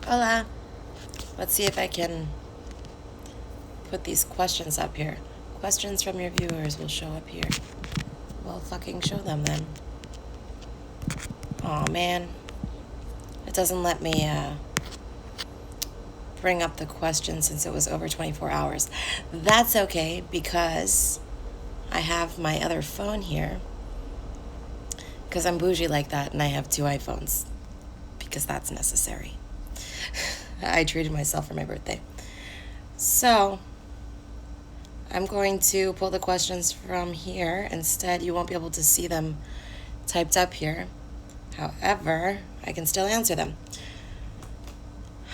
Hola. Let's see if I can put these questions up here. Questions from your viewers will show up here. Well, fucking show them then. Aw, man. It doesn't let me bring up the question since it was over 24 hours. That's okay because I have my other phone here because I'm bougie like that and I have 2 iPhones because that's necessary. I treated myself for my birthday. So, I'm going to pull the questions from here. Instead, you won't be able to see them typed up here. However, I can still answer them.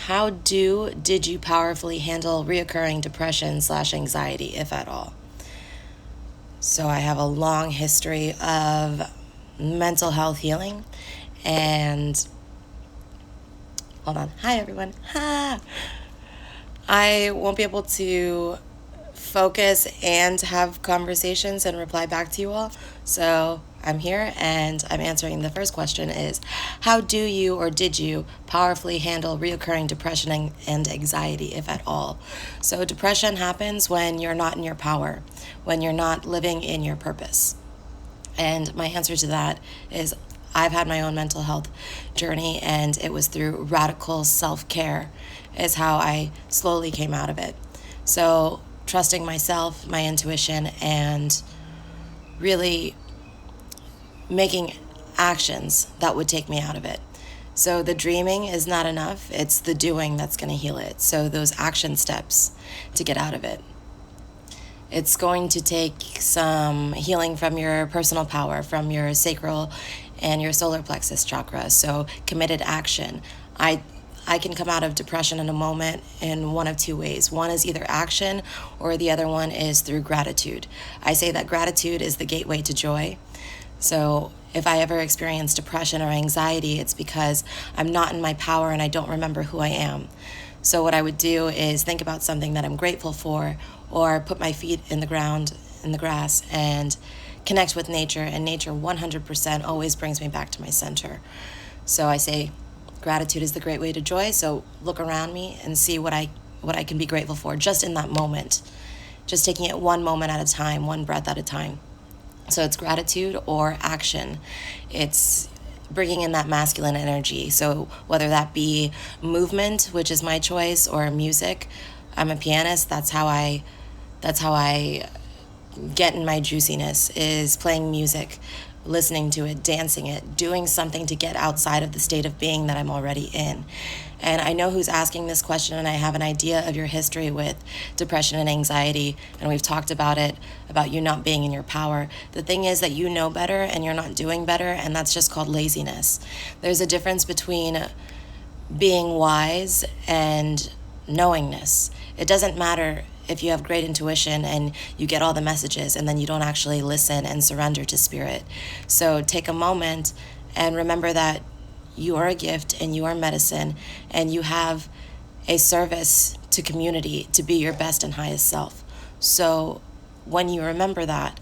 How did you powerfully handle reoccurring depression/anxiety, if at all? So I have a long history of mental health healing and hold on. Hi, everyone. Ha! I won't be able to focus and have conversations and reply back to you all. So I'm here and I'm answering the first question is, how do you or did you powerfully handle reoccurring depression and anxiety, if at all? So depression happens when you're not in your power, when you're not living in your purpose. And my answer to that is I've had my own mental health journey, and it was through radical self-care is how I slowly came out of it. So trusting myself, my intuition, and really making actions that would take me out of it. So the dreaming is not enough. It's the doing that's going to heal it. So those action steps to get out of it. It's going to take some healing from your personal power, from your sacral and your solar plexus chakra. So committed action. I can come out of depression in a moment in one of 2 ways. One is either action, or the other one is through gratitude. I say that gratitude is the gateway to joy. So if I ever experience depression or anxiety, it's because I'm not in my power and I don't remember who I am. So what I would do is think about something that I'm grateful for, or put my feet in the ground, in the grass, and connect with nature. And nature 100% always brings me back to my center. So I say gratitude is the great way to joy. So look around me and see what I can be grateful for just in that moment. Just taking it one moment at a time, one breath at a time. So it's gratitude or action. It's bringing in that masculine energy. So whether that be movement, which is my choice, or music. I'm a pianist. That's how I get in my juiciness, is playing music, listening to it, dancing it, doing something to get outside of the state of being that I'm already in. And I know who's asking this question, and I have an idea of your history with depression and anxiety, and we've talked about it, about you not being in your power. The thing is that you know better and you're not doing better, and that's just called laziness. There's a difference between being wise and knowingness. It doesn't matter if you have great intuition and you get all the messages and then you don't actually listen and surrender to spirit. So take a moment and remember that you are a gift and you are medicine, and you have a service to community to be your best and highest self. So when you remember that,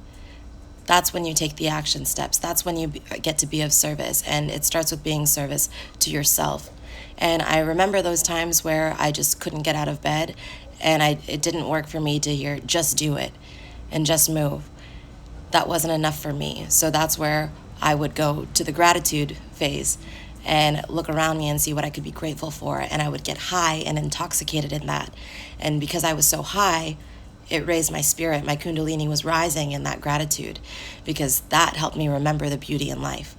that's when you take the action steps. That's when you get to be of service, and it starts with being service to yourself. And I remember those times where I just couldn't get out of bed, and it didn't work for me to hear just do it and just move. That wasn't enough for me. So that's where I would go to the gratitude phase and look around me and see what I could be grateful for, and I would get high and intoxicated in that. And because I was so high, it raised my spirit. My kundalini was rising in that gratitude, because that helped me remember the beauty in life.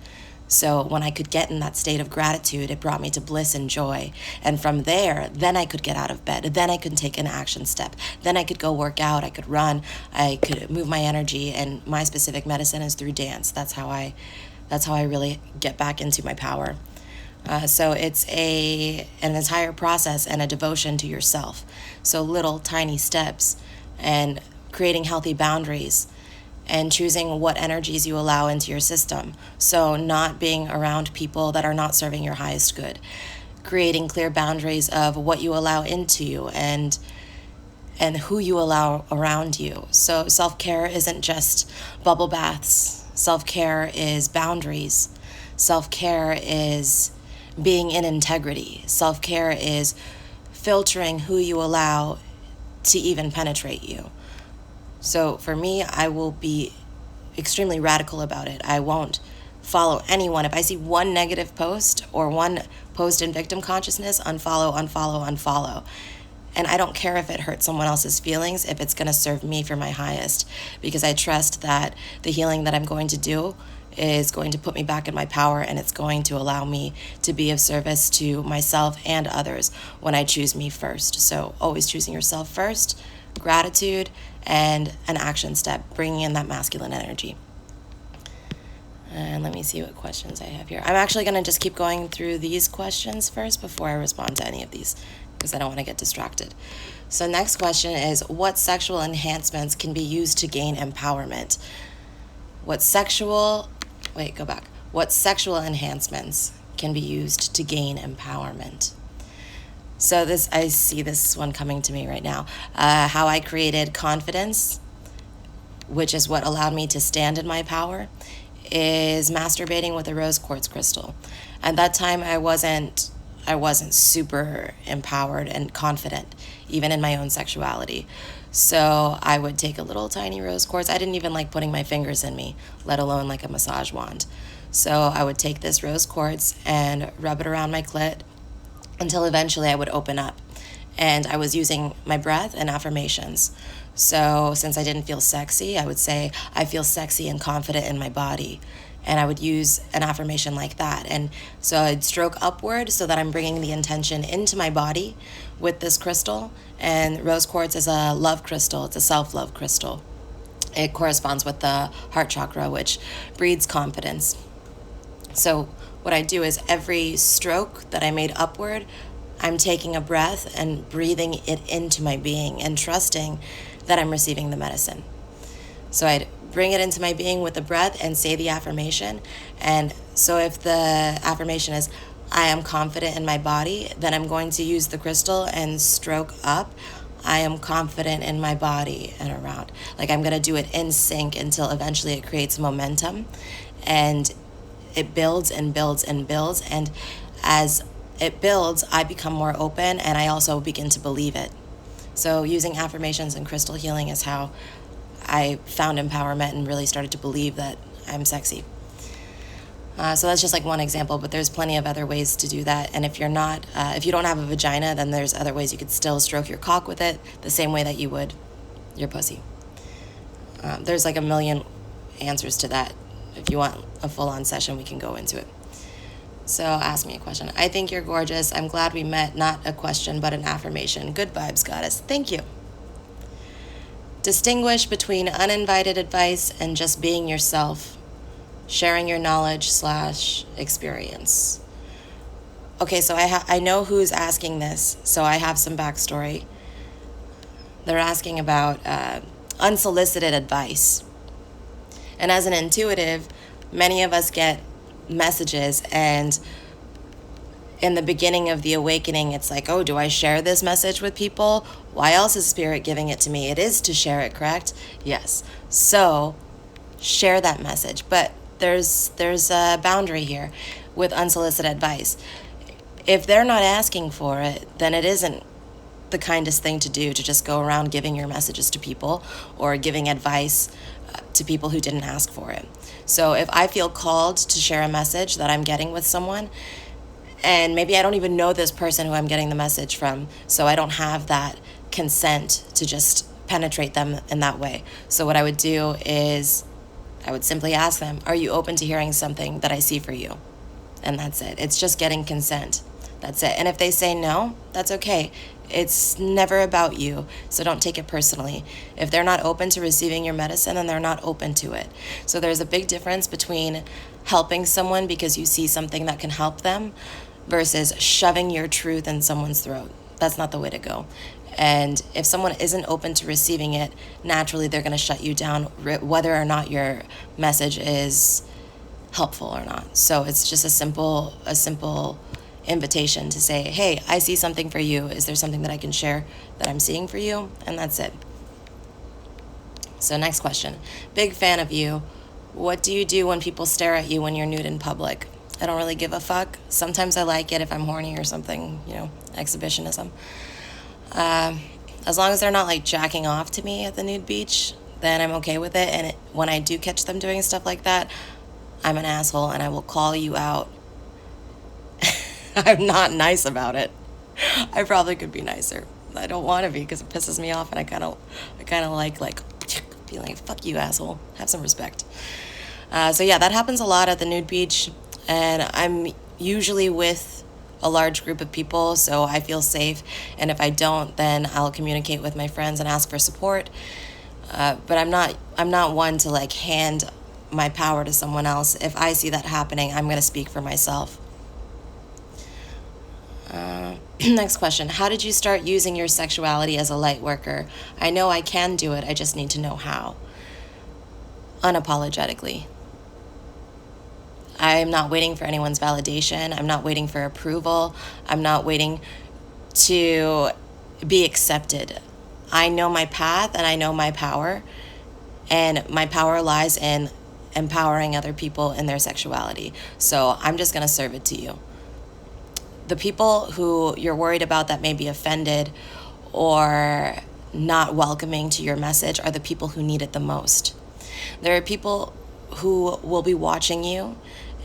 So when I could get in that state of gratitude, it brought me to bliss and joy. And from there, then I could get out of bed. Then I could take an action step. Then I could go work out. I could run. I could move my energy. And my specific medicine is through dance. That's how I really get back into my power. So it's an entire process and a devotion to yourself. So little tiny steps, and creating healthy boundaries, and choosing what energies you allow into your system. So not being around people that are not serving your highest good. Creating clear boundaries of what you allow into you, and who you allow around you. So self-care isn't just bubble baths. Self-care is boundaries. Self-care is being in integrity. Self-care is filtering who you allow to even penetrate you. So for me, I will be extremely radical about it. I won't follow anyone. If I see one negative post or one post in victim consciousness, unfollow, unfollow, unfollow. And I don't care if it hurts someone else's feelings, if it's going to serve me for my highest, because I trust that the healing that I'm going to do is going to put me back in my power, and it's going to allow me to be of service to myself and others when I choose me first. So always choosing yourself first, gratitude, and an action step, bringing in that masculine energy. And let me see what questions I have here. I'm actually going to just keep going through these questions first before I respond to any of these, because I don't want to get distracted. So next question is, what sexual enhancements can be used to gain empowerment? What sexual enhancements can be used to gain empowerment? So I see this one coming to me right now. How I created confidence, which is what allowed me to stand in my power, is masturbating with a rose quartz crystal. At that time, I wasn't super empowered and confident, even in my own sexuality. So I would take a little tiny rose quartz. I didn't even like putting my fingers in me, let alone like a massage wand. So I would take this rose quartz and rub it around my clit until eventually I would open up. And I was using my breath and affirmations. So since I didn't feel sexy, I would say, I feel sexy and confident in my body. And I would use an affirmation like that. And so I'd stroke upward so that I'm bringing the intention into my body with this crystal. And rose quartz is a love crystal. It's a self-love crystal. It corresponds with the heart chakra, which breeds confidence. So what I do is every stroke that I made upward, I'm taking a breath and breathing it into my being and trusting that I'm receiving the medicine. So I'd bring it into my being with the breath and say the affirmation. And so if the affirmation is, I am confident in my body, then I'm going to use the crystal and stroke up, I am confident in my body, and around. Like I'm going to do it in sync until eventually it creates momentum. And it builds and builds and builds. And as it builds, I become more open, and I also begin to believe it. So using affirmations and crystal healing is how I found empowerment and really started to believe that I'm sexy. So that's just like one example, but there's plenty of other ways to do that. And if you don't have a vagina, then there's other ways you could still stroke your cock with it the same way that you would your pussy. There's like a million answers to that. If you want a full-on session, we can go into it. So ask me a question. I think you're gorgeous. I'm glad we met. Not a question, but an affirmation. Good vibes, goddess. Thank you. Distinguish between uninvited advice and just being yourself, sharing your knowledge / experience. Okay, so I know who's asking this, so I have some backstory. They're asking about unsolicited advice. And as an intuitive, many of us get messages, and in the beginning of the awakening, it's like, oh, do I share this message with people? Why else is Spirit giving it to me? It is to share it, correct? Yes. So share that message. But there's a boundary here with unsolicited advice. If they're not asking for it, then it isn't the kindest thing to do to just go around giving your messages to people or giving advice to people who didn't ask for it. So if I feel called to share a message that I'm getting with someone, and maybe I don't even know this person who I'm getting the message from, so I don't have that consent to just penetrate them in that way. So what I would do is I would simply ask them, are you open to hearing something that I see for you? And that's it. It's just getting consent. That's it. And if they say no, that's okay. It's never about you, so don't take it personally. If they're not open to receiving your medicine, then they're not open to it. So there's a big difference between helping someone because you see something that can help them versus shoving your truth in someone's throat. That's not the way to go. And if someone isn't open to receiving it, naturally they're going to shut you down whether or not your message is helpful or not. So it's just a simple invitation to say, hey, I see something for you. Is there something that I can share that I'm seeing for you? And that's it. So next question. Big fan of you. What do you do when people stare at you when you're nude in public? I don't really give a fuck. Sometimes I like it if I'm horny or something, exhibitionism. As long as they're not like jacking off to me at the nude beach, then I'm okay with it. And when I do catch them doing stuff like that, I'm an asshole and I will call you out. I'm not nice about it. I probably could be nicer. I don't want to be because it pisses me off, and I kind of like being like, fuck you, asshole. Have some respect. So yeah, that happens a lot at the nude beach, and I'm usually with a large group of people, so I feel safe. And if I don't, then I'll communicate with my friends and ask for support. But I'm not one to like hand my power to someone else. If I see that happening, I'm going to speak for myself. Next question. How did you start using your sexuality as a light worker? I know I can do it. I just need to know how. Unapologetically. I'm not waiting for anyone's validation. I'm not waiting for approval. I'm not waiting to be accepted. I know my path and I know my power. And my power lies in empowering other people in their sexuality. So I'm just going to serve it to you. The people who you're worried about that may be offended or not welcoming to your message are the people who need it the most. There are people who will be watching you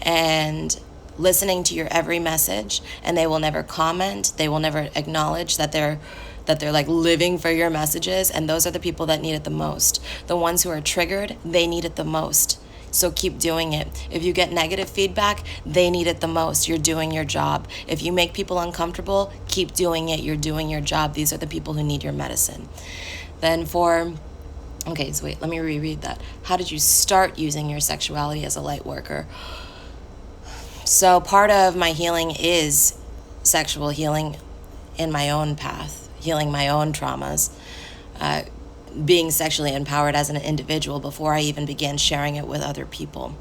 and listening to your every message, and they will never comment. They will never acknowledge that they're like living for your messages, and those are the people that need it the most. The ones who are triggered, they need it the most. So keep doing it. If you get negative feedback, they need it the most. You're doing your job. If you make people uncomfortable, keep doing it. You're doing your job. These are the people who need your medicine. Then okay, so wait, let me reread that. How did you start using your sexuality as a light worker? So part of my healing is sexual healing in my own path, healing my own traumas, being sexually empowered as an individual before I even began sharing it with other people.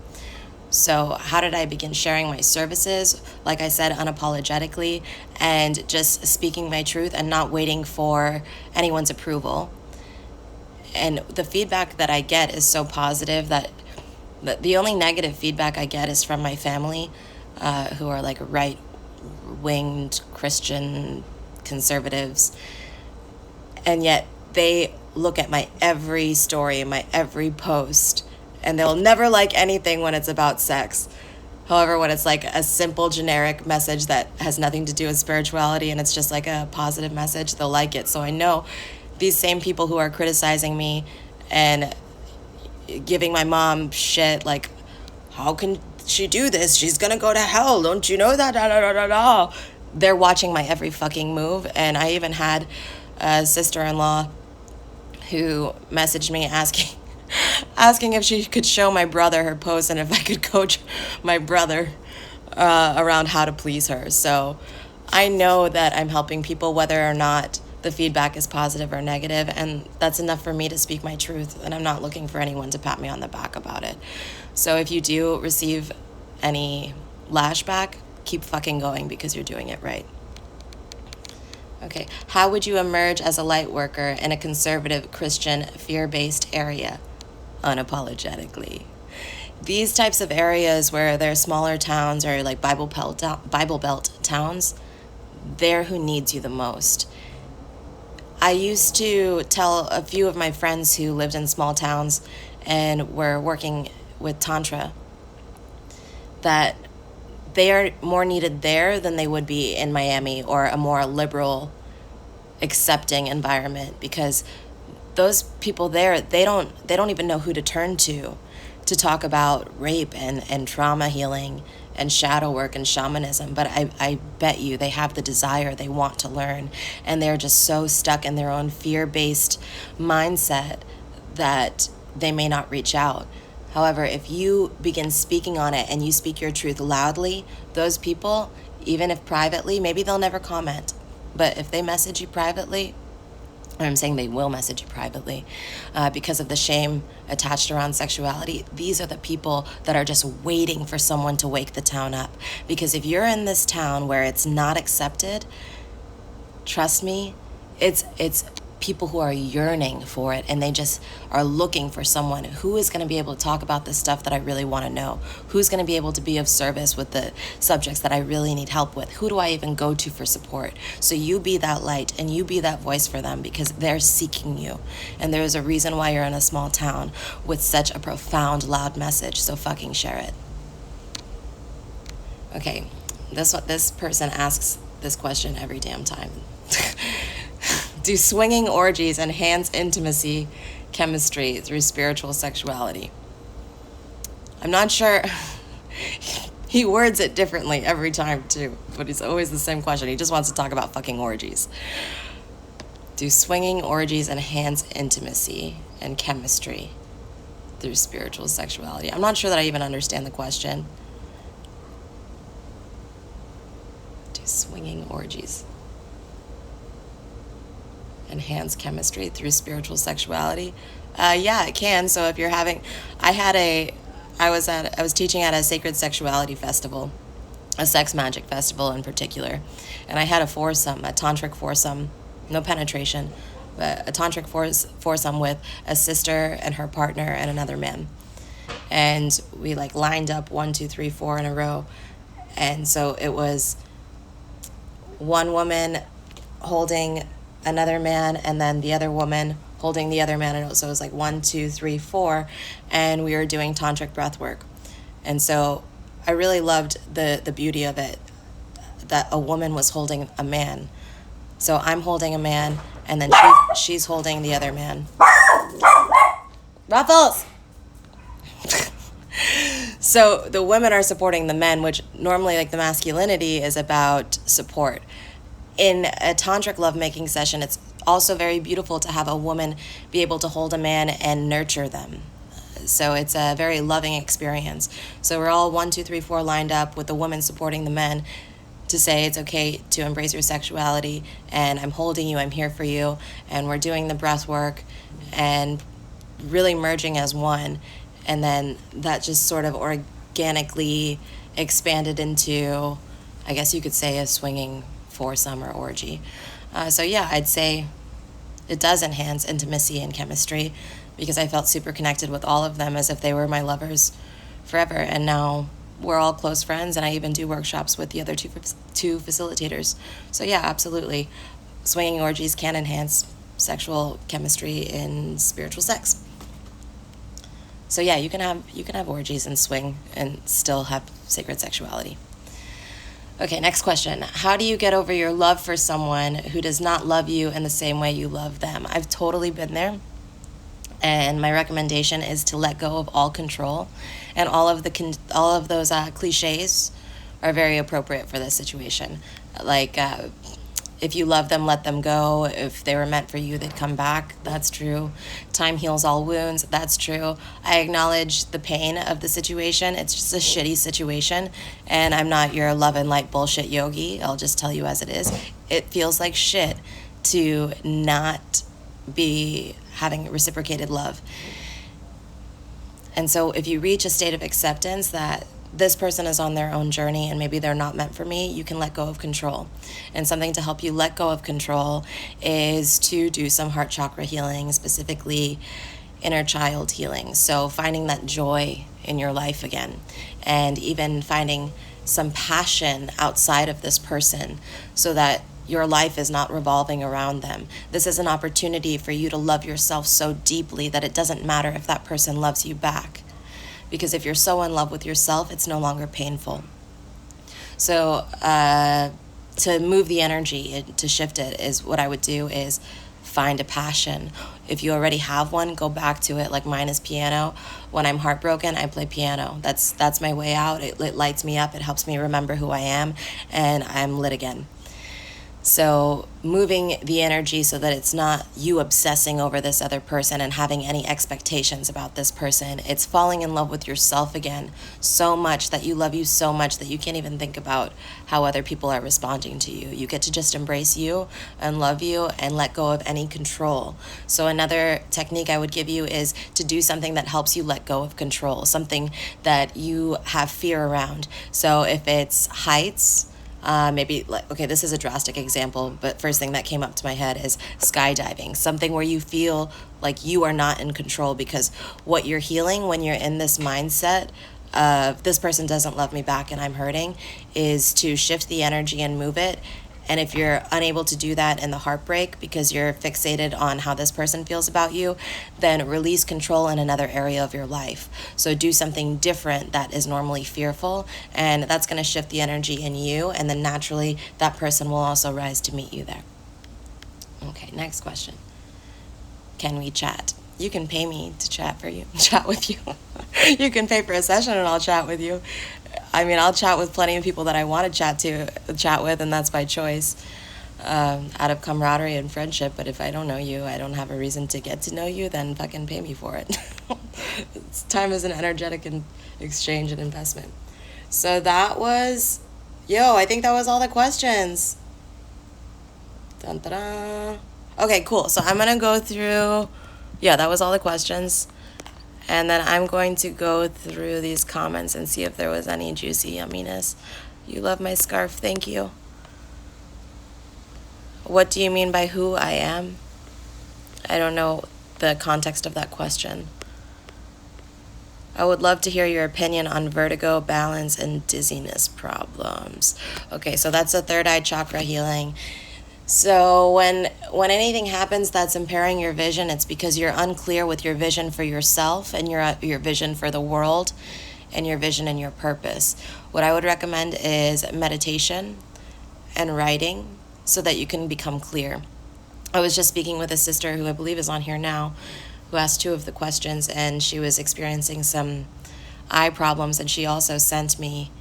So how did I begin sharing my services? Like I said, unapologetically, and just speaking my truth and not waiting for anyone's approval. And the feedback that I get is so positive that the only negative feedback I get is from my family, who are like right-winged Christian conservatives. And yet they look at my every story, my every post, and they'll never like anything when it's about sex. However, when it's like a simple generic message that has nothing to do with spirituality and it's just like a positive message, they'll like it. So I know these same people who are criticizing me and giving my mom shit like, how can she do this? She's gonna go to hell. Don't you know that? Da, da, da, da, da. They're watching my every fucking move. And I even had a sister-in-law who messaged me asking if she could show my brother her post and if I could coach my brother around how to please her. So I know that I'm helping people whether or not the feedback is positive or negative, and that's enough for me to speak my truth, and I'm not looking for anyone to pat me on the back about it. So if you do receive any lashback, keep fucking going because you're doing it right. Okay, how would you emerge as a light worker in a conservative, Christian, fear-based area? Unapologetically. These types of areas where there are smaller towns or like Bible Belt towns, they're who needs you the most. I used to tell a few of my friends who lived in small towns and were working with Tantra that they are more needed there than they would be in Miami or a more liberal, accepting environment, because those people there, they don't even know who to turn to talk about rape and trauma healing and shadow work and shamanism. But I bet you they have the desire, they want to learn, and they're just so stuck in their own fear-based mindset that they may not reach out. However, if you begin speaking on it and you speak your truth loudly, those people, even if privately, maybe they'll never comment, but if they message you privately, I'm saying they will message you privately because of the shame attached around sexuality, these are the people that are just waiting for someone to wake the town up. Because if you're in this town where it's not accepted, trust me, it's people who are yearning for it, and they just are looking for someone who is going to be able to talk about the stuff that I really want to know, who's going to be able to be of service with the subjects that I really need help with, who do I even go to for support. So you be that light and you be that voice for them, because they're seeking you, and there's a reason why you're in a small town with such a profound, loud message. So fucking share it. Okay, this person asks this question every damn time. Do swinging orgies enhance intimacy, chemistry through spiritual sexuality? I'm not sure. He words it differently every time too, but it's always the same question. He just wants to talk about fucking orgies. Do swinging orgies enhance intimacy and chemistry through spiritual sexuality? I'm not sure that I even understand the question. Do swinging orgies enhance chemistry through spiritual sexuality? Yeah, it can. So if you're having, I was teaching at a sacred sexuality festival, a sex magic festival in particular, and I had a tantric foursome, no penetration, but a tantric foursome with a sister and her partner and another man, and we like lined up 1, 2, 3, 4 in a row, and so it was one woman holding another man, and then the other woman holding the other man, and so it was like 1, 2, 3, 4, and we were doing tantric breath work. And so I really loved the beauty of it, that a woman was holding a man. So I'm holding a man, and then she's holding the other man. Ruffles! So the women are supporting the men, which normally, like, the masculinity is about support. In a tantric lovemaking session, it's also very beautiful to have a woman be able to hold a man and nurture them. So it's a very loving experience. So we're all 1, 2, 3, 4 lined up with the woman supporting the men to say it's okay to embrace your sexuality, and I'm holding you, I'm here for you, and we're doing the breath work and really merging as one. And then that just sort of organically expanded into, I guess you could say, a swinging foursome or orgy. So yeah, I'd say it does enhance intimacy and chemistry, because I felt super connected with all of them as if they were my lovers forever. And now we're all close friends, and I even do workshops with the other two facilitators. So yeah, absolutely. Swinging orgies can enhance sexual chemistry in spiritual sex. So yeah, you can have orgies and swing and still have sacred sexuality. Okay, next question. How do you get over your love for someone who does not love you in the same way you love them? I've totally been there. And my recommendation is to let go of all control. And all of those cliches are very appropriate for this situation. Like, if you love them, let them go. If they were meant for you, they'd come back. That's true. Time heals all wounds. That's true. I acknowledge the pain of the situation. It's just a shitty situation. And I'm not your love and light bullshit yogi. I'll just tell you as it is. It feels like shit to not be having reciprocated love. And so if you reach a state of acceptance that this person is on their own journey and maybe they're not meant for me, you can let go of control. And something to help you let go of control is to do some heart chakra healing, specifically inner child healing. So finding that joy in your life again, and even finding some passion outside of this person so that your life is not revolving around them. This is an opportunity for you to love yourself so deeply that it doesn't matter if that person loves you back. Because if you're so in love with yourself, it's no longer painful. So to move the energy, to shift it, is what I would do is find a passion. If you already have one, go back to it. Like mine is piano. When I'm heartbroken, I play piano. That's my way out. It lights me up. It helps me remember who I am, and I'm lit again. So moving the energy so that it's not you obsessing over this other person and having any expectations about this person. It's falling in love with yourself again so much that you love you so much that you can't even think about how other people are responding to you. You get to just embrace you and love you and let go of any control. So another technique I would give you is to do something that helps you let go of control, something that you have fear around. So if it's heights, Maybe like, okay, this is a drastic example, but first thing that came up to my head is skydiving, something where you feel like you are not in control, because what you're healing when you're in this mindset of this person doesn't love me back and I'm hurting is to shift the energy and move it. And if you're unable to do that in the heartbreak because you're fixated on how this person feels about you, then release control in another area of your life. So do something different that is normally fearful, and that's going to shift the energy in you, and then naturally that person will also rise to meet you there. Okay, next question. Can we chat? You can pay me to chat with you. You can pay for a session and I'll chat with you. I mean, I'll chat with plenty of people that I want to chat with, and that's by choice, out of camaraderie and friendship. But if I don't know you, I don't have a reason to get to know you, then fucking pay me for it. Time is an energetic exchange and investment. So that was, I think that was all the questions. Dun, dun, dun. Okay, cool. So I'm going to go through, that was all the questions. And then I'm going to go through these comments and see if there was any juicy yumminess. You love my scarf, thank you. What do you mean by who I am? I don't know the context of that question. I would love to hear your opinion on vertigo, balance, and dizziness problems. Okay, so that's the third eye chakra healing. So when anything happens that's impairing your vision, it's because you're unclear with your vision for yourself and your vision for the world and your vision and your purpose. What I would recommend is meditation and writing so that you can become clear. I was just speaking with a sister who I believe is on here now, who asked 2 of the questions, and she was experiencing some eye problems, and she also sent me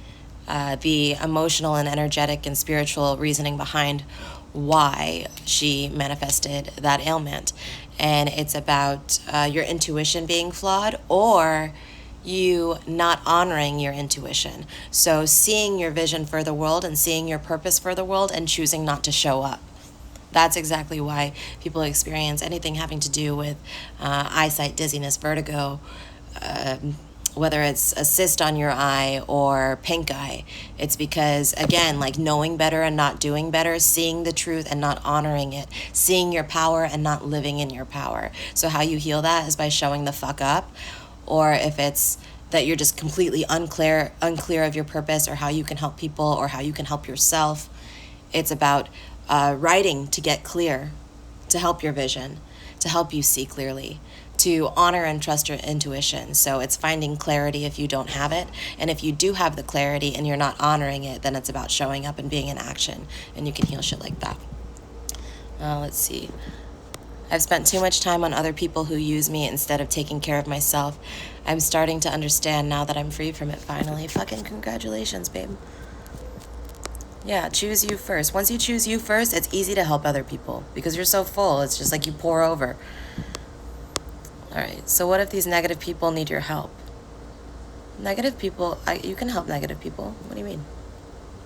the emotional and energetic and spiritual reasoning behind why she manifested that ailment. And it's about your intuition being flawed, or you not honoring your intuition. So seeing your vision for the world and seeing your purpose for the world and choosing not to show up. That's exactly why people experience anything having to do with eyesight, dizziness, vertigo, whether it's a cyst on your eye or pink eye. It's because, again, like knowing better and not doing better, seeing the truth and not honoring it, seeing your power and not living in your power. So how you heal that is by showing the fuck up, or if it's that you're just completely unclear of your purpose or how you can help people or how you can help yourself, it's about writing to get clear, to help your vision, to help you see clearly, to honor and trust your intuition. So it's finding clarity if you don't have it. And if you do have the clarity and you're not honoring it, then it's about showing up and being in action. And you can heal shit like that. Let's see. I've spent too much time on other people who use me instead of taking care of myself. I'm starting to understand now that I'm free from it finally. Fucking congratulations, babe. Yeah, choose you first. Once you choose you first, it's easy to help other people because you're so full. It's just like you pour over. All right, so what if these negative people need your help? Negative people, you can help negative people. What do you mean?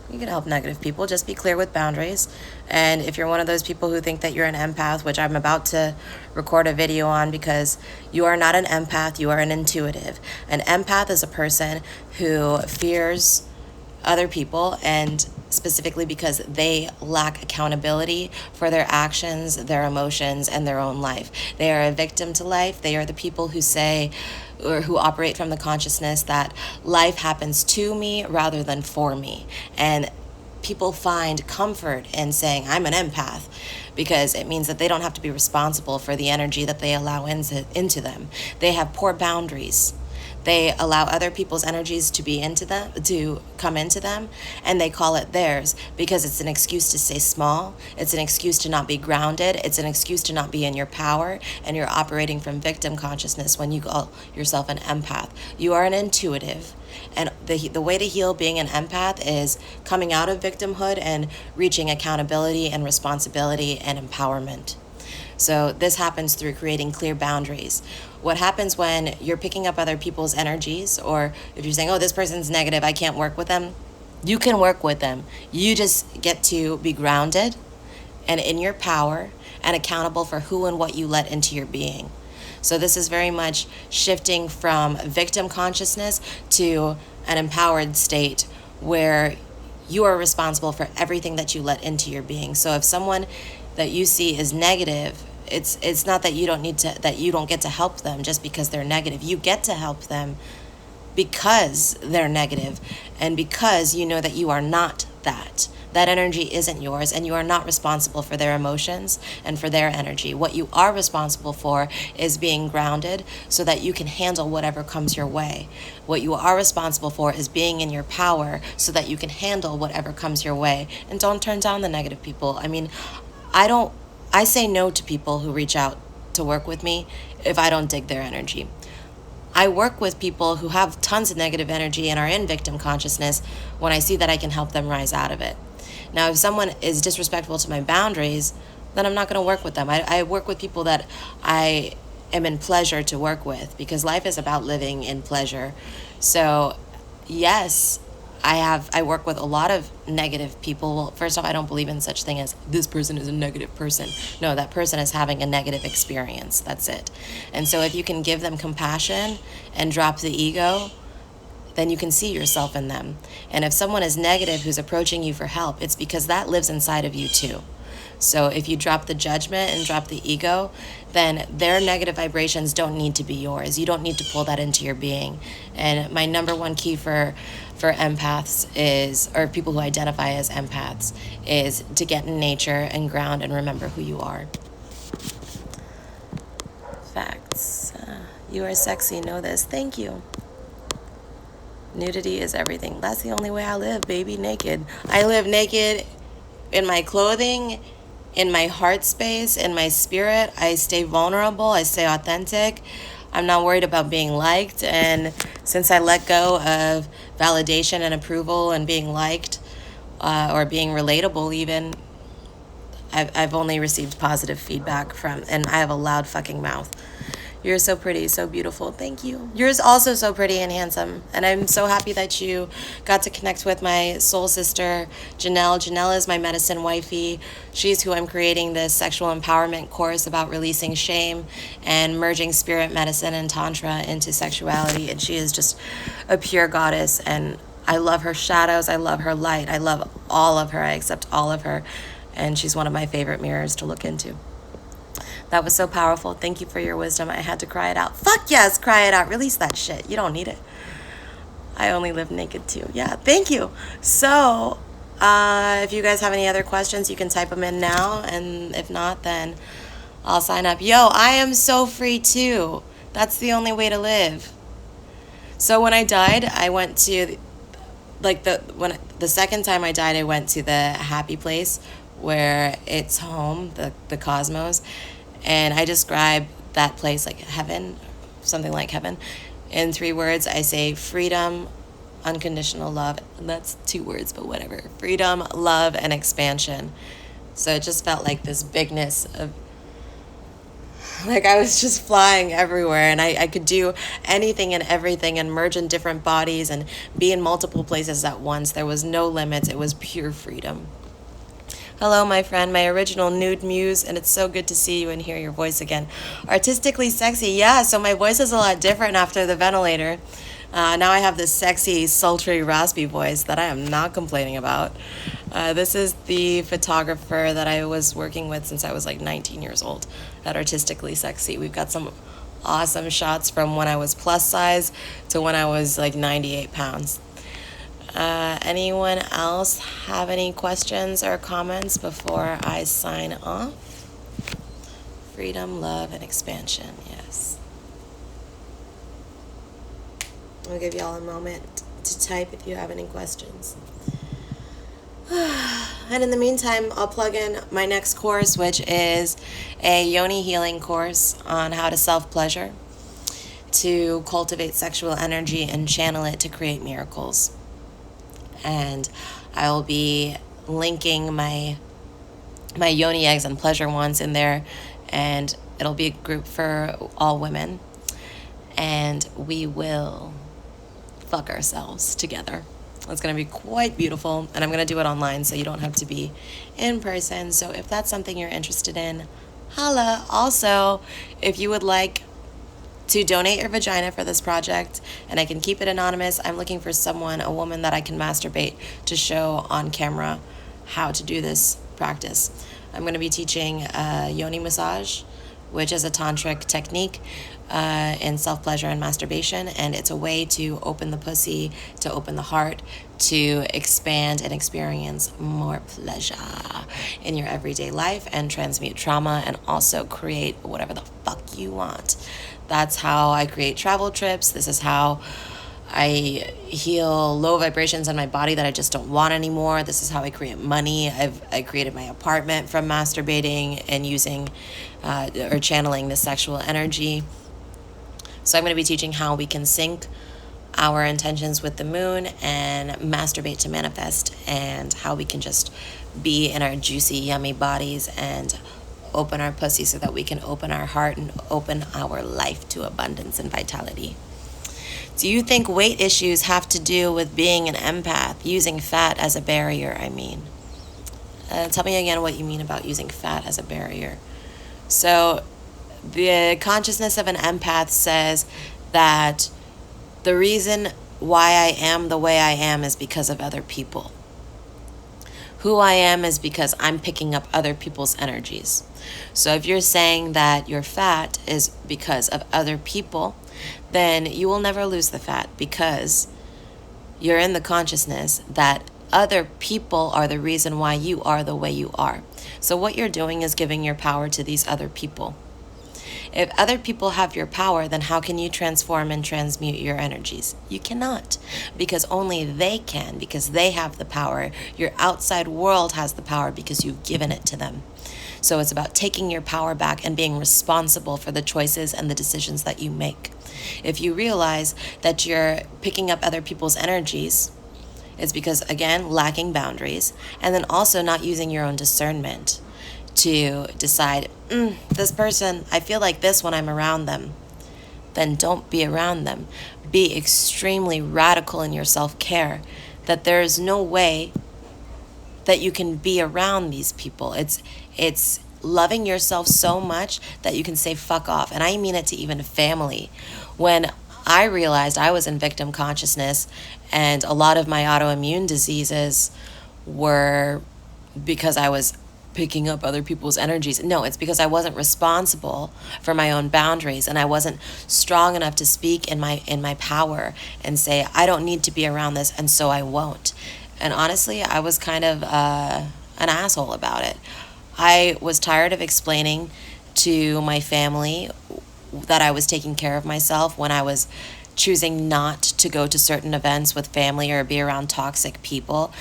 You can help negative people. Just be clear with boundaries. And if you're one of those people who think that you're an empath, which I'm about to record a video on, because you are not an empath, you are an intuitive. An empath is a person who fears other people, and specifically because they lack accountability for their actions, their emotions, and their own life. They are a victim to life. They are the people who say, or who operate from the consciousness that life happens to me rather than for me. And people find comfort in saying, I'm an empath, because it means that they don't have to be responsible for the energy that they allow into them. They have poor boundaries. They allow other people's energies to come into them, and they call it theirs because it's an excuse to stay small. It's an excuse to not be grounded. It's an excuse to not be in your power, and you're operating from victim consciousness when you call yourself an empath. You are an intuitive, and the way to heal being an empath is coming out of victimhood and reaching accountability and responsibility and empowerment. So this happens through creating clear boundaries. What happens when you're picking up other people's energies, or if you're saying, oh, this person's negative, I can't work with them, you can work with them. You just get to be grounded and in your power and accountable for who and what you let into your being. So this is very much shifting from victim consciousness to an empowered state where you are responsible for everything that you let into your being. So if someone that you see is negative, it's not that you don't get to help them just because they're negative. You get to help them because they're negative, and because you know that you are not that. That energy isn't yours, and you are not responsible for their emotions and for their energy. What you are responsible for is being grounded so that you can handle whatever comes your way. What you are responsible for is being in your power so that you can handle whatever comes your way. And don't turn down the negative people. I mean, I say no to people who reach out to work with me if I don't dig their energy. I work with people who have tons of negative energy and are in victim consciousness when I see that I can help them rise out of it. Now, if someone is disrespectful to my boundaries, then I'm not going to work with them. I work with people that I am in pleasure to work with, because life is about living in pleasure. So, yes, I work with a lot of negative people. Well, first off, I don't believe in such thing as this person is a negative person. No, that person is having a negative experience. That's it. And so if you can give them compassion and drop the ego, then you can see yourself in them. And if someone is negative who's approaching you for help, it's because that lives inside of you too. So if you drop the judgment and drop the ego, then their negative vibrations don't need to be yours. You don't need to pull that into your being. And my number one key for empaths is, or people who identify as empaths, is to get in nature and ground and remember who you are. Facts. You are sexy, know this. Thank you. Nudity is everything. That's the only way I live, baby. Naked. I live naked in my clothing, in my heart space, in my spirit. I stay vulnerable. I stay authentic. I'm not worried about being liked. And since I let go of validation and approval and being liked, or being relatable even, I've only received positive feedback from, and I have a loud fucking mouth. You're so pretty, so beautiful. Thank you. You're also so pretty and handsome. And I'm so happy that you got to connect with my soul sister, Janelle. Janelle is my medicine wifey. She's who I'm creating this sexual empowerment course about releasing shame and merging spirit medicine and Tantra into sexuality. And she is just a pure goddess. And I love her shadows. I love her light. I love all of her. I accept all of her. And she's one of my favorite mirrors to look into. That was so powerful. Thank you for your wisdom. I had to cry it out. Fuck yes, cry it out. Release that shit. You don't need it. I only live naked too. Yeah, thank you. So, if you guys have any other questions, you can type them in now. And if not, then I'll sign up. Yo, I am so free too. That's the only way to live. So when I died, I went to, the second time I died, I went to the happy place where it's home, the cosmos. And I describe that place like heaven, something like heaven. In 3 words, I say freedom, unconditional love. And that's 2 words, but whatever. Freedom, love, and expansion. So it just felt like this bigness of, like I was just flying everywhere, and I could do anything and everything and merge in different bodies and be in multiple places at once. There was no limits. It was pure freedom. Hello, my friend, my original nude muse, and it's so good to see you and hear your voice again. Artistically sexy, yeah, so my voice is a lot different after the ventilator. Now I have this sexy, sultry, raspy voice that I am not complaining about. This is the photographer that I was working with since I was like 19 years old at Artistically Sexy. We've got some awesome shots from when I was plus size to when I was like 98 pounds. Anyone else have any questions or comments before I sign off? Freedom, love, and expansion, yes. I'll give y'all a moment to type if you have any questions. And in the meantime, I'll plug in my next course, which is a yoni healing course on how to self-pleasure, to cultivate sexual energy and channel it to create miracles. And I will be linking my yoni eggs and pleasure wands in there, and it'll be a group for all women, and we will fuck ourselves together. It's going to be quite beautiful, and I'm going to do it online, so you don't have to be in person. So if that's something you're interested in, holla. Also, if you would like to donate your vagina for this project, and I can keep it anonymous. I'm looking for someone, a woman that I can masturbate to show on camera how to do this practice. I'm going to be teaching yoni massage, which is a tantric technique in self-pleasure and masturbation, and it's a way to open the pussy, to open the heart, to expand and experience more pleasure in your everyday life and transmute trauma and also create whatever the fuck you want. That's how I create travel trips. This is how I heal low vibrations in my body that I just don't want anymore. This is how I create money. I created my apartment from masturbating and using or channeling the sexual energy. So I'm going to be teaching how we can sync our intentions with the moon and masturbate to manifest, and how we can just be in our juicy, yummy bodies and open our pussy so that we can open our heart and open our life to abundance and vitality. Do you think weight issues have to do with being an empath, using fat as a barrier, I mean? Tell me again what you mean about using fat as a barrier. So the consciousness of an empath says that the reason why I am the way I am is because of other people. Who I am is because I'm picking up other people's energies. So if you're saying that your fat is because of other people, then you will never lose the fat, because you're in the consciousness that other people are the reason why you are the way you are. So what you're doing is giving your power to these other people. If other people have your power, then how can you transform and transmute your energies? You cannot, because only they can, because they have the power. Your outside world has the power because you've given it to them. So it's about taking your power back and being responsible for the choices and the decisions that you make. If you realize that you're picking up other people's energies, it's because, again, lacking boundaries, and then also not using your own discernment to decide, this person, I feel like this when I'm around them. Then don't be around them. Be extremely radical in your self-care, that there is no way that you can be around these people. It's loving yourself so much that you can say fuck off. And I mean it to even family. When I realized I was in victim consciousness and a lot of my autoimmune diseases were because I was picking up other people's energies. No, it's because I wasn't responsible for my own boundaries, and I wasn't strong enough to speak in my power and say, I don't need to be around this, and so I won't. And honestly, I was kind of an asshole about it. I was tired of explaining to my family that I was taking care of myself when I was choosing not to go to certain events with family or be around toxic people.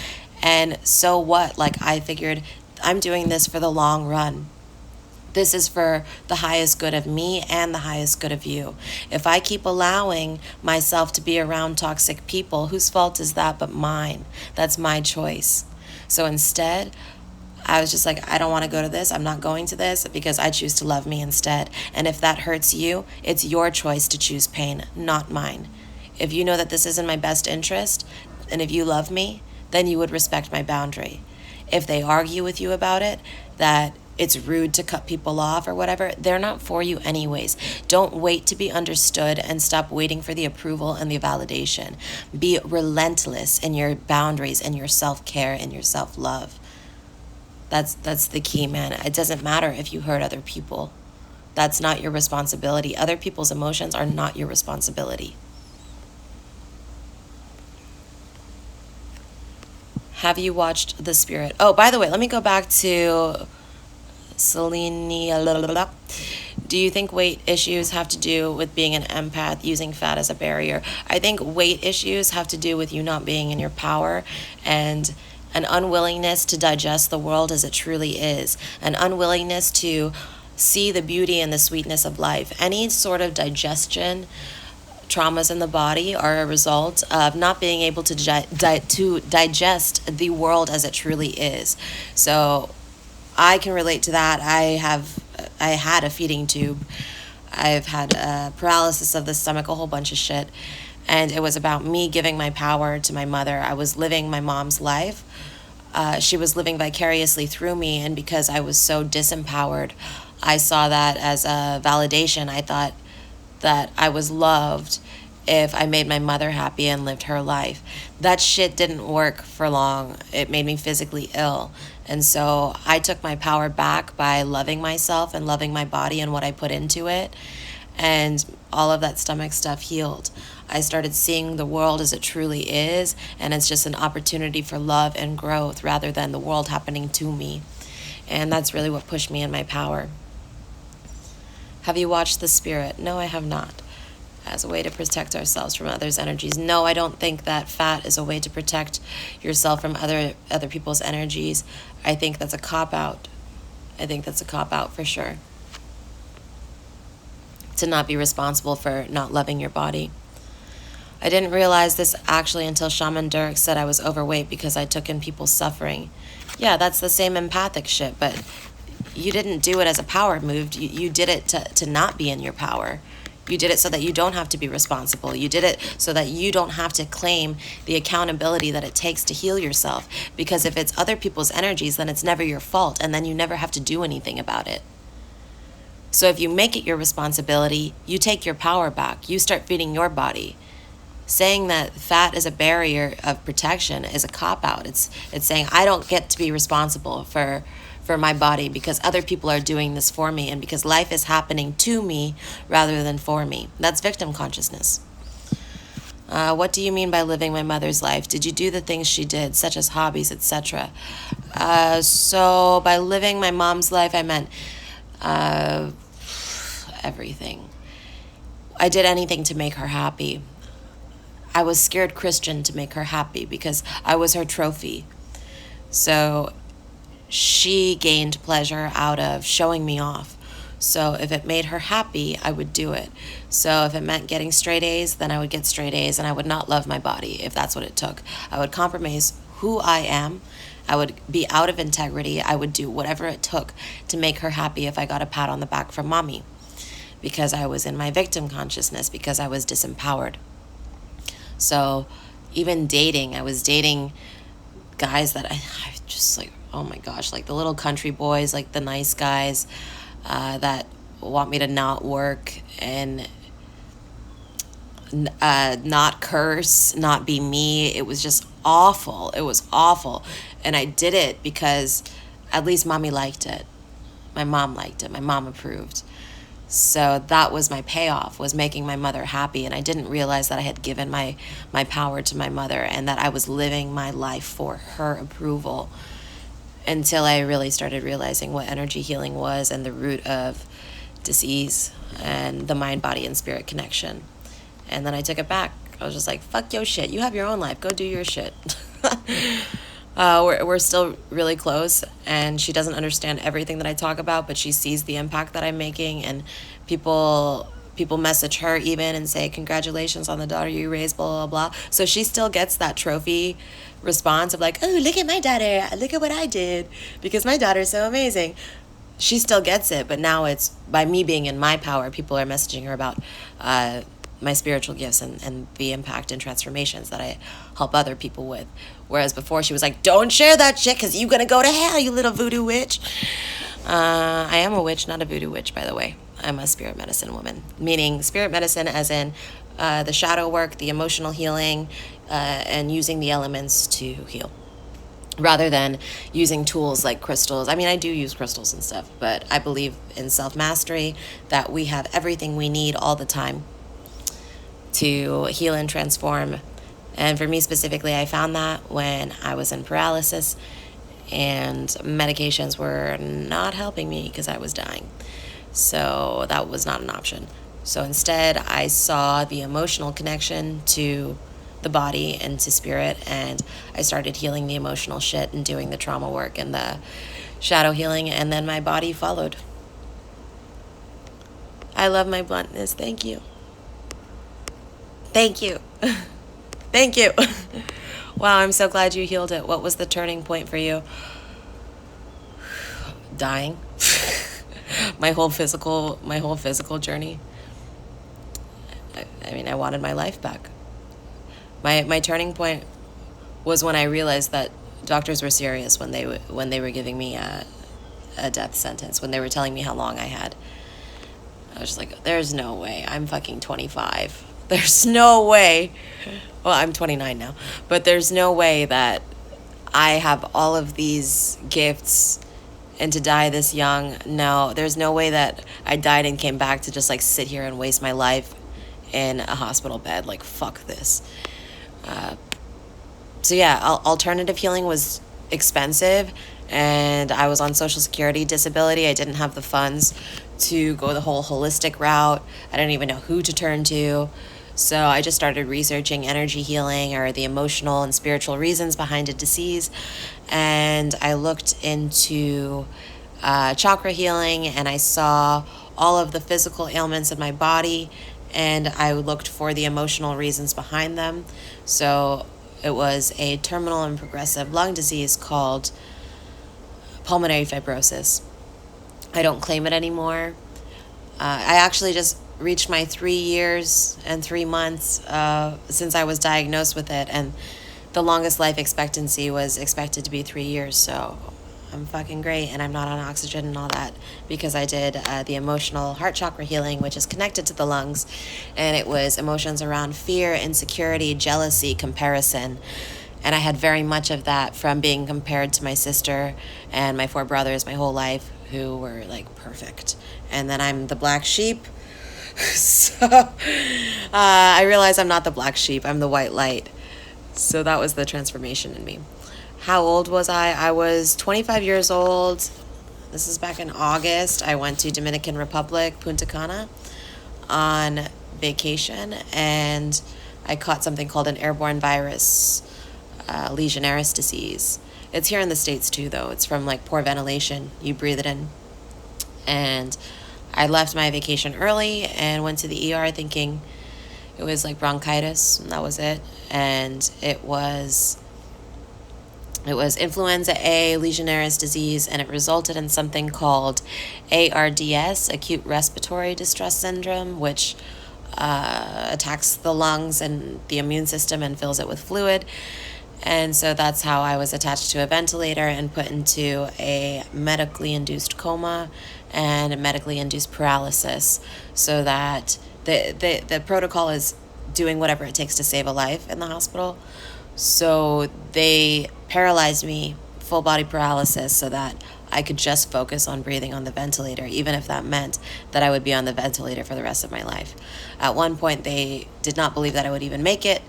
And so what? Like, I figured, I'm doing this for the long run. This is for the highest good of me and the highest good of you. If I keep allowing myself to be around toxic people, whose fault is that but mine? That's my choice. So instead, I was just like, I don't want to go to this. I'm not going to this because I choose to love me instead. And if that hurts you, it's your choice to choose pain, not mine. If you know that this is in my best interest, and if you love me, then you would respect my boundary. If they argue with you about it, that it's rude to cut people off or whatever, they're not for you anyways. Don't wait to be understood and stop waiting for the approval and the validation. Be relentless in your boundaries and your self-care and your self-love. That's the key, man. It doesn't matter if you hurt other people. That's not your responsibility. Other people's emotions are not your responsibility. Have you watched The Spirit? Oh, by the way, let me go back to Selenia. Do you think weight issues have to do with being an empath, using fat as a barrier? I think weight issues have to do with you not being in your power and an unwillingness to digest the world as it truly is, an unwillingness to see the beauty and the sweetness of life. Any sort of digestion traumas in the body are a result of not being able to digest the world as it truly is. So I can relate to that. I had a feeding tube. I've had paralysis of the stomach, a whole bunch of shit. And it was about me giving my power to my mother. I was living my mom's life. She was living vicariously through me. And because I was so disempowered, I saw that as a validation. I thought, that I was loved if I made my mother happy and lived her life. That shit didn't work for long. It made me physically ill. And so I took my power back by loving myself and loving my body and what I put into it. And all of that stomach stuff healed. I started seeing the world as it truly is, and it's just an opportunity for love and growth rather than the world happening to me. And that's really what pushed me in my power. Have you watched The Spirit? No, I have not. As a way to protect ourselves from others' energies. No, I don't think that fat is a way to protect yourself from other people's energies. I think that's a cop-out. I think that's a cop-out for sure. To not be responsible for not loving your body. I didn't realize this actually until Shaman Durek said I was overweight because I took in people's suffering. Yeah, that's the same empathic shit, but you didn't do it as a power move. You did it to not be in your power. You did it so that you don't have to be responsible. You did it so that you don't have to claim the accountability that it takes to heal yourself. Because if it's other people's energies, then it's never your fault, and then you never have to do anything about it. So if you make it your responsibility, you take your power back. You start feeding your body. Saying that fat is a barrier of protection is a cop-out. It's saying I don't get to be responsible for my body because other people are doing this for me and because life is happening to me rather than for me. That's victim consciousness. What do you mean by living my mother's life? Did you do the things she did, such as hobbies, etc.? So by living my mom's life, I meant everything. I did anything to make her happy. I was scared Christian to make her happy because I was her trophy. So she gained pleasure out of showing me off. So if it made her happy, I would do it. So if it meant getting straight A's, then I would get straight A's, and I would not love my body if that's what it took. I would compromise who I am. I would be out of integrity. I would do whatever it took to make her happy if I got a pat on the back from mommy. Because I was in my victim consciousness, because I was disempowered. So even dating, I was dating guys that I just like, oh my gosh, like the little country boys, like the nice guys that want me to not work and not curse, not be me. It was just awful. It was awful. And I did it because at least mommy liked it. My mom liked it. My mom approved. So that was my payoff, was making my mother happy. And I didn't realize that I had given my power to my mother and that I was living my life for her approval until I really started realizing what energy healing was and the root of disease and the mind, body, and spirit connection. And then I took it back. I was just like, fuck your shit. You have your own life. Go do your shit. We're still really close, and she doesn't understand everything that I talk about, but she sees the impact that I'm making, and people message her even and say, congratulations on the daughter you raised, blah, blah, blah. So she still gets that trophy response of like, oh, look at my daughter, look at what I did, because my daughter's so amazing. She still gets it, but now it's by me being in my power, people are messaging her about my spiritual gifts and the impact and transformations that I help other people with. Whereas before she was like, don't share that shit because you're going to go to hell, you little voodoo witch. I am a witch, not a voodoo witch, by the way. I'm a spirit medicine woman, meaning spirit medicine as in the shadow work, the emotional healing, and using the elements to heal, rather than using tools like crystals. I mean, I do use crystals and stuff, but I believe in self-mastery, that we have everything we need all the time to heal and transform. And for me specifically, I found that when I was in paralysis and medications were not helping me because I was dying. So that was not an option. So instead, I saw the emotional connection to the body and to spirit, and I started healing the emotional shit and doing the trauma work and the shadow healing, and then my body followed. I love my bluntness. Thank you. Thank you. Thank you. Wow, I'm so glad you healed it. What was the turning point for you? Dying. my whole physical journey. I mean, I wanted my life back. My turning point was when I realized that doctors were serious when they were giving me a death sentence, when they were telling me how long I had. I was just like, there's no way. I'm fucking 25. There's no way. Well, I'm 29 now. But there's no way that I have all of these gifts and to die this young. No, there's no way that I died and came back to just like sit here and waste my life in a hospital bed. Like, fuck this. So yeah, alternative healing was expensive, and I was on Social Security disability. I didn't have the funds to go the whole holistic route. I didn't even know who to turn to. So I just started researching energy healing or the emotional and spiritual reasons behind a disease. And I looked into chakra healing, and I saw all of the physical ailments in my body, and I looked for the emotional reasons behind them. So it was a terminal and progressive lung disease called pulmonary fibrosis. I don't claim it anymore. I actually just reached my 3 years and 3 months since I was diagnosed with it, and the longest life expectancy was expected to be 3 years. So I'm fucking great, and I'm not on oxygen and all that because I did the emotional heart chakra healing, which is connected to the lungs, and it was emotions around fear, insecurity, jealousy, comparison. And I had very much of that from being compared to my sister and my 4 brothers my whole life, who were like perfect. And then I'm the black sheep. So I realized I'm not the black sheep, I'm the white light. So that was the transformation in me. How old was I? I was 25 years old. This is back in August. I went to Dominican Republic, Punta Cana, on vacation, and I caught something called an airborne virus, Legionnaires disease. It's here in the States too, though. It's from like poor ventilation. You breathe it in. And I left my vacation early and went to the ER thinking it was like bronchitis, and that was it. And it was influenza A, Legionnaires disease, and it resulted in something called ARDS, acute respiratory distress syndrome, which attacks the lungs and the immune system and fills it with fluid. And so that's how I was attached to a ventilator and put into a medically induced coma and a medically induced paralysis, so that the protocol is doing whatever it takes to save a life in the hospital. So they paralyzed me, full body paralysis, so that I could just focus on breathing on the ventilator, even if that meant that I would be on the ventilator for the rest of my life. At one point, they did not believe that I would even make it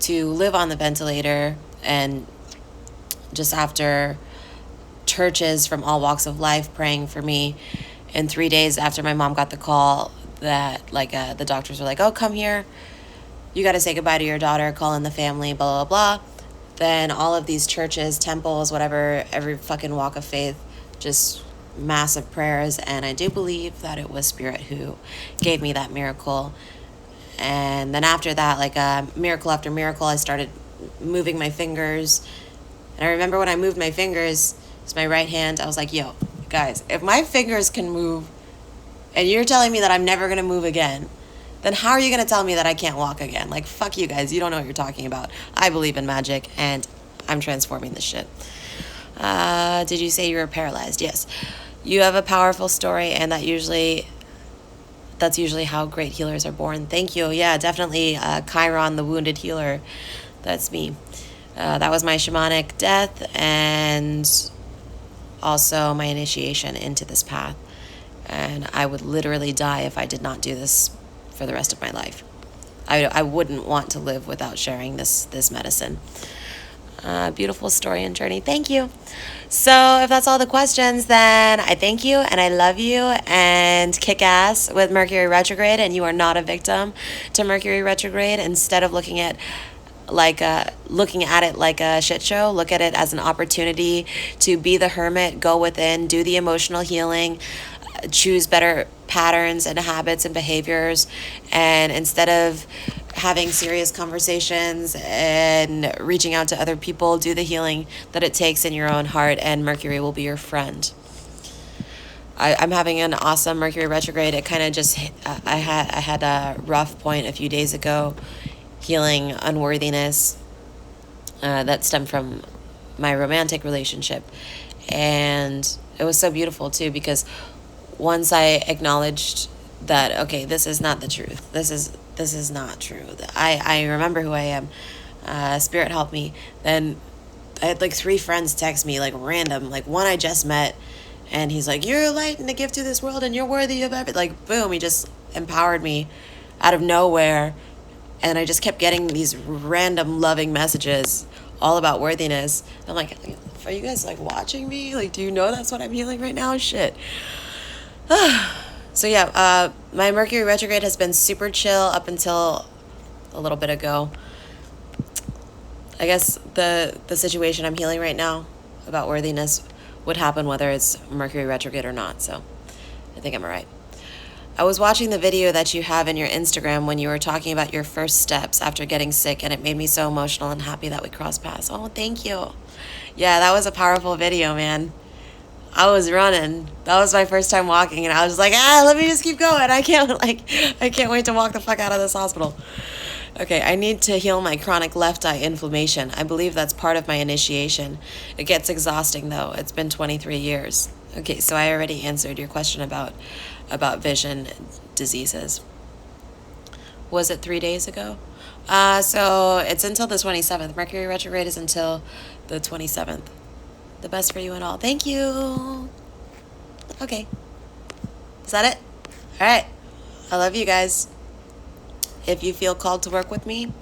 to live on the ventilator, and just after churches from all walks of life praying for me, and 3 days after my mom got the call that the doctors were like, oh, come here, you got to say goodbye to your daughter, call in the family, blah, blah, blah. Then all of these churches, temples, whatever, every fucking walk of faith, just massive prayers. And I do believe that it was Spirit who gave me that miracle. And then after that, miracle after miracle, I started moving my fingers. And I remember when I moved my fingers, it's my right hand, I was like, yo, guys, if my fingers can move and you're telling me that I'm never going to move again, then how are you going to tell me that I can't walk again? Like, fuck you guys. You don't know what you're talking about. I believe in magic, and I'm transforming this shit. Did you say you were paralyzed? Yes. You have a powerful story, and that's usually how great healers are born. Thank you. Yeah, definitely Chiron, the wounded healer. That's me. That was my shamanic death, and also my initiation into this path. And I would literally die if I did not do this for the rest of my life. I wouldn't want to live without sharing this medicine. Beautiful story and journey. Thank you. So if that's all the questions, then I thank you and I love you, and kick ass with Mercury retrograde. And you are not a victim to Mercury retrograde. Instead of looking at it like a shit show, look at it as an opportunity to be the hermit, go within, do the emotional healing, choose better patterns and habits and behaviors, and instead of having serious conversations and reaching out to other people, do the healing that it takes in your own heart, and Mercury will be your friend. I'm having an awesome Mercury retrograde. It kind of just I had a rough point a few days ago, healing unworthiness that stemmed from my romantic relationship, and it was so beautiful too, because once I acknowledged that, okay, this is not the truth. This is not true. I remember who I am. Spirit helped me. Then I had like 3 friends text me, like random, like one I just met, and he's like, "You're a light and a gift to this world, and you're worthy of everything." Like, boom, he just empowered me out of nowhere, and I just kept getting these random loving messages all about worthiness. I'm like, are you guys like watching me? Like, do you know that's what I'm healing right now? Shit. So yeah, my Mercury retrograde has been super chill up until a little bit ago. I guess the situation I'm healing right now about worthiness would happen whether it's Mercury retrograde or not. So I think I'm all right. I was watching the video that you have in your Instagram when you were talking about your first steps after getting sick, and it made me so emotional and happy that we crossed paths. Oh, thank you. Yeah, that was a powerful video, man. I was running. That was my first time walking, and I was like, let me just keep going. I can't wait to walk the fuck out of this hospital. Okay, I need to heal my chronic left eye inflammation. I believe that's part of my initiation. It gets exhausting, though. It's been 23 years. Okay, so I already answered your question about vision diseases. Was it 3 days ago? So it's until the 27th. Mercury retrograde is until the 27th. The best for you and all. Thank you. Okay. Is that it? All right. I love you guys. If you feel called to work with me,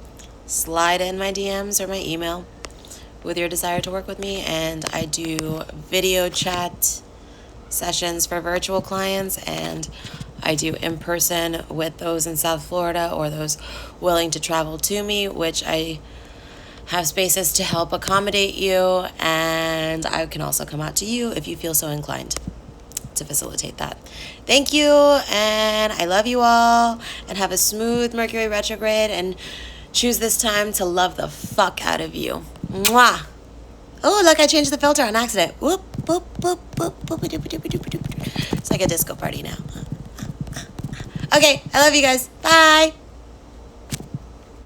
slide in my DMs or my email with your desire to work with me, and I do video chat sessions for virtual clients, and I do in person with those in South Florida or those willing to travel to me, which I have spaces to help accommodate you, and I can also come out to you if you feel so inclined to facilitate that. Thank you, and I love you all, and have a smooth Mercury retrograde, and choose this time to love the fuck out of you. Mwah! Oh, look, I changed the filter on accident. Whoop, whoop, whoop, whoop, whoop, whoop, whoop, whoop, whoop. It's like a disco party now. Okay, I love you guys. Bye!